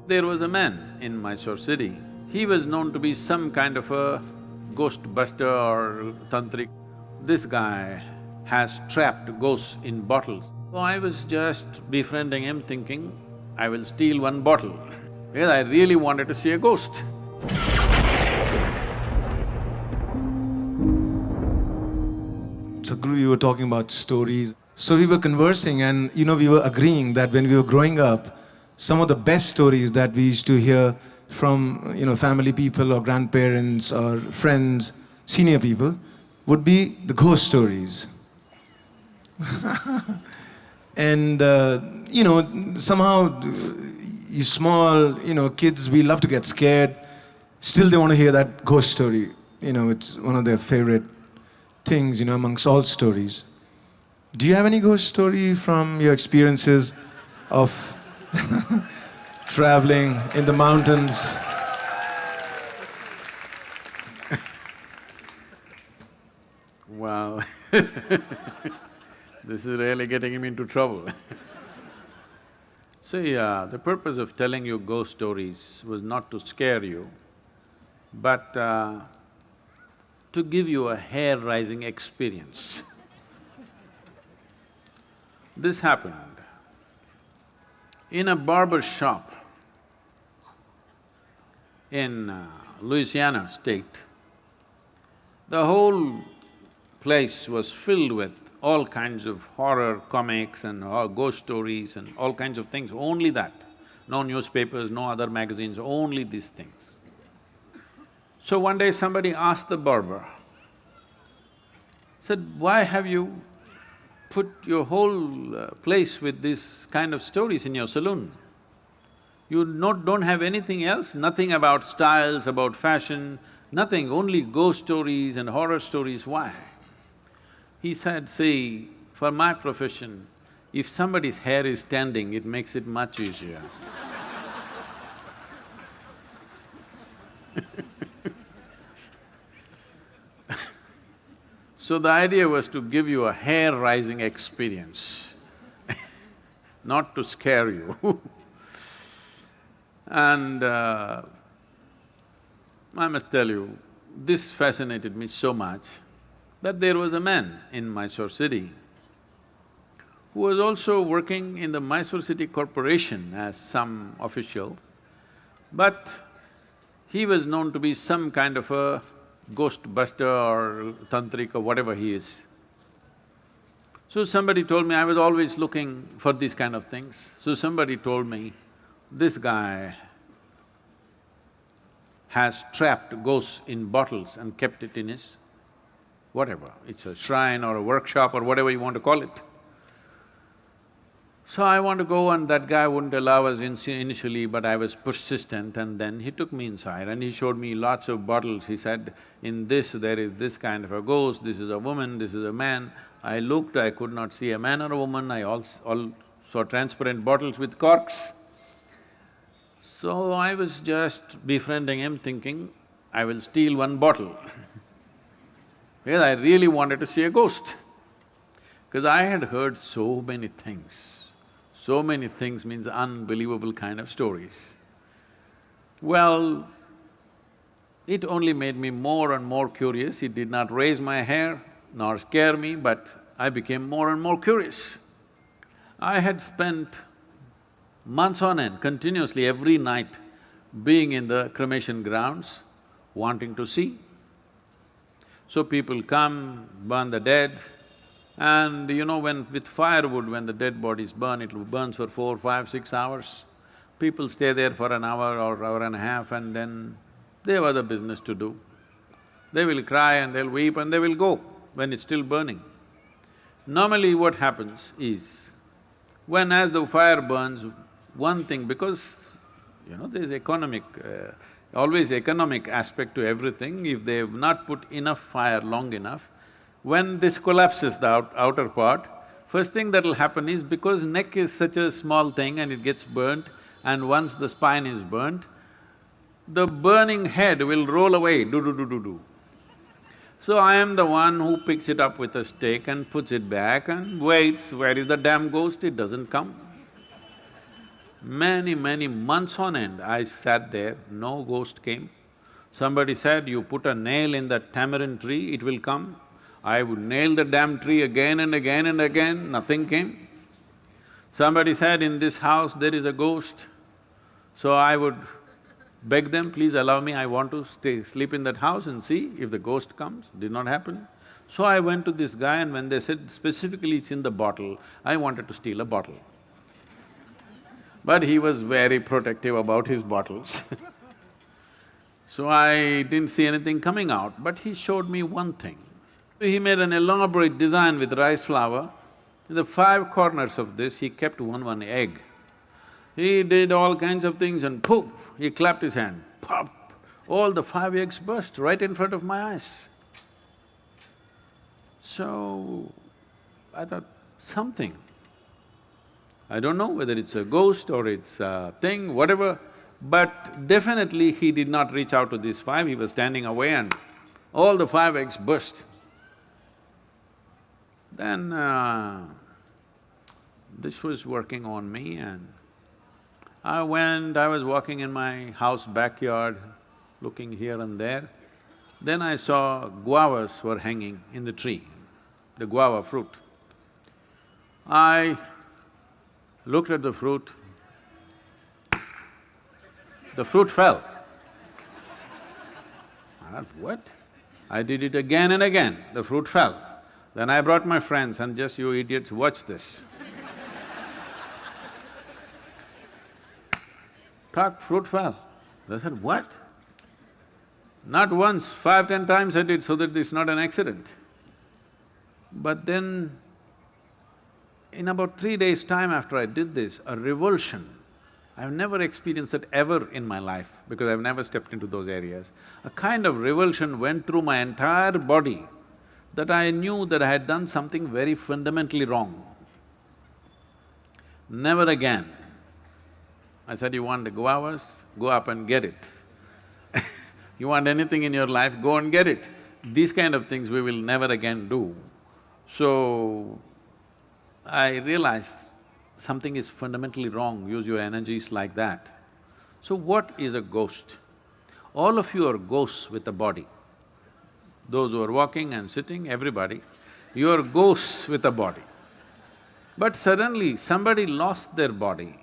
There was a man in Mysore city. He was known to be some kind of a ghost buster or tantric. This guy has trapped ghosts in bottles. So I was just befriending him thinking, I will steal one bottle because I really wanted to see a ghost. Sadhguru, you were talking about stories. So we were conversing and we were agreeing that when we were growing up, some of the best stories that we used to hear from family people or grandparents or friends, senior people, would be the ghost stories. And somehow you small, kids, we love to get scared. Still they want to hear that ghost story. It's one of their favorite things, amongst all stories. Do you have any ghost story from your experiences of traveling in the mountains? Wow. This is really getting him into trouble. See, the purpose of telling you ghost stories was not to scare you, but to give you a hair-raising experience. This happened in a barber shop in Louisiana state. The whole place was filled with all kinds of horror comics and ghost stories and all kinds of things, only that. No newspapers, no other magazines, only these things. So one day somebody asked the barber, said, why have you put your whole place with this kind of stories in your saloon? You don't have anything else, nothing about styles, about fashion, nothing, only ghost stories and horror stories, why? He said, see, for my profession, if somebody's hair is standing, it makes it much easier. So the idea was to give you a hair-raising experience, not to scare you. And I must tell you, this fascinated me so much that there was a man in Mysore city who was also working in the Mysore City Corporation as some official, but he was known to be some kind of a ghost buster or tantric or whatever he is. So somebody told me, I was always looking for these kind of things, so somebody told me, this guy has trapped ghosts in bottles and kept it in his whatever, it's a shrine or a workshop or whatever you want to call it. So I want to go and that guy wouldn't allow us initially, but I was persistent and then he took me inside and he showed me lots of bottles. He said, in this there is this kind of a ghost, this is a woman, this is a man. I looked, I could not see a man or a woman, I all saw transparent bottles with corks. So I was just befriending him thinking, I will steal one bottle because I really wanted to see a ghost. Because I had heard so many things. So many things means unbelievable kind of stories. Well, it only made me more and more curious. It did not raise my hair nor scare me, but I became more and more curious. I had spent months on end, continuously every night, being in the cremation grounds, wanting to see. So people come, burn the dead, and when with firewood, when the dead bodies burn, it burns for 4, 5, 6 hours. People stay there for an hour or hour and a half and then they have other business to do. They will cry and they'll weep and they will go when it's still burning. Normally what happens is, when as the fire burns, one thing, because there's always economic aspect to everything, if they've not put enough fire long enough, when this collapses, the outer part, first thing that'll happen is because neck is such a small thing and it gets burnt, and once the spine is burnt, the burning head will roll away, do. So I am the one who picks it up with a stick and puts it back and waits, where is the damn ghost? It doesn't come. Many months on end, I sat there, no ghost came. Somebody said, you put a nail in that tamarind tree, it will come. I would nail the damn tree again and again and again, nothing came. Somebody said, in this house there is a ghost. So I would beg them, please allow me, I want to sleep in that house and see if the ghost comes. Did not happen. So I went to this guy, and when they said specifically it's in the bottle, I wanted to steal a bottle. But he was very protective about his bottles so I didn't see anything coming out, but he showed me one thing. He made an elaborate design with rice flour. In the five corners of this, he kept one egg. He did all kinds of things and poof, he clapped his hand, pop! All the five eggs burst right in front of my eyes. So, I thought, something. I don't know whether it's a ghost or it's a thing, whatever, but definitely he did not reach out to these five, he was standing away and all the five eggs burst. Then this was working on me, and I was walking in my house backyard, looking here and there. Then I saw guavas were hanging in the tree, the guava fruit. I looked at the fruit fell. I thought, what? I did it again and again, the fruit fell. Then I brought my friends and just, you idiots, watch this. Fruit fell. They said, what? Not once, 5, 10 times I did so that it's not an accident. But then, in about 3 days' time after I did this, a revulsion, I've never experienced it ever in my life because I've never stepped into those areas. A kind of revulsion went through my entire body that I knew that I had done something very fundamentally wrong. Never again. I said, you want the guavas? Go up and get it. You want anything in your life, go and get it. These kind of things we will never again do. So, I realized something is fundamentally wrong, use your energies like that. So what is a ghost? All of you are ghosts with a body. Those who are walking and sitting, everybody, you are ghosts with a body. But suddenly somebody lost their body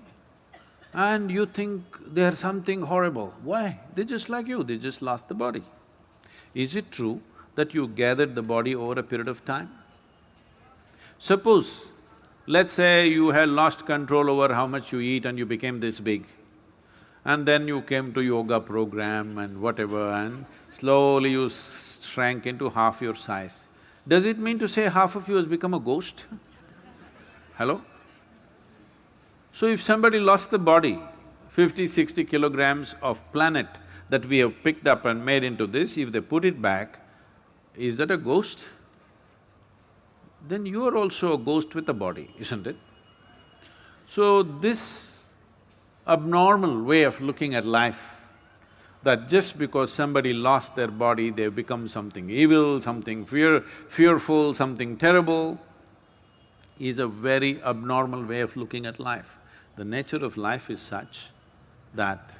and you think they are something horrible. Why? They're just like you, they just lost the body. Is it true that you gathered the body over a period of time? Suppose, let's say you had lost control over how much you eat and you became this big, and then you came to yoga program and whatever, and slowly you shrank into half your size. Does it mean to say half of you has become a ghost? Hello? So if somebody lost the body, 50, 60 kilograms of planet that we have picked up and made into this, if they put it back, is that a ghost? Then you are also a ghost with a body, isn't it? So this abnormal way of looking at life, that just because somebody lost their body, they've become something evil, something fearful, something terrible, is a very abnormal way of looking at life. The nature of life is such that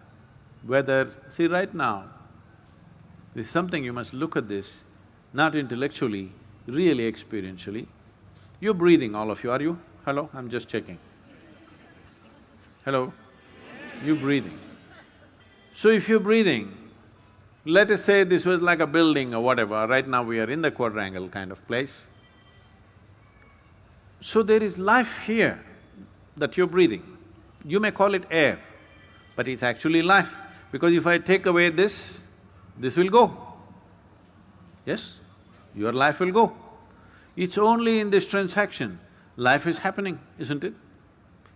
whether… See, right now, there's something you must look at this, not intellectually, really experientially. You're breathing, all of you, are you? Hello? I'm just checking. Hello? You're breathing. So if you're breathing, let us say this was like a building or whatever, right now we are in the quadrangle kind of place. So there is life here that you're breathing. You may call it air, but it's actually life, because if I take away this will go. Yes? Your life will go. It's only in this transaction, life is happening, isn't it?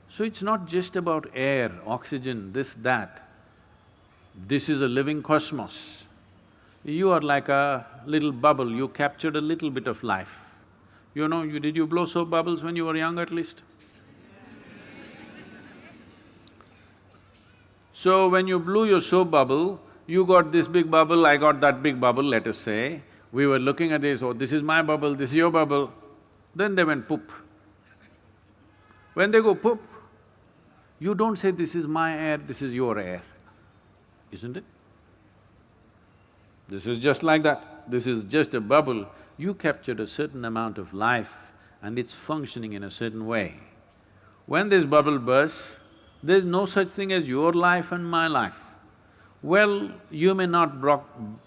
So it's not just about air, oxygen, this, that. This is a living cosmos. You are like a little bubble, you captured a little bit of life. You know, did you blow soap bubbles when you were young at least? So when you blew your soap bubble, you got this big bubble, I got that big bubble, let us say. We were looking at this, oh, this is my bubble, this is your bubble. Then they went poop. When they go poop, You don't say, this is my air, this is your air, isn't it? This is just like that. This is just a bubble. You captured a certain amount of life and it's functioning in a certain way. When this bubble bursts, there's no such thing as your life and my life. Well, you may not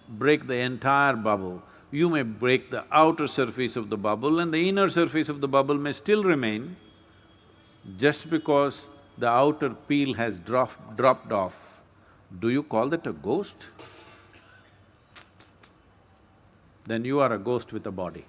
break the entire bubble, you may break the outer surface of the bubble and the inner surface of the bubble may still remain. Just because the outer peel has dropped off, do you call that a ghost? Then you are a ghost with a body.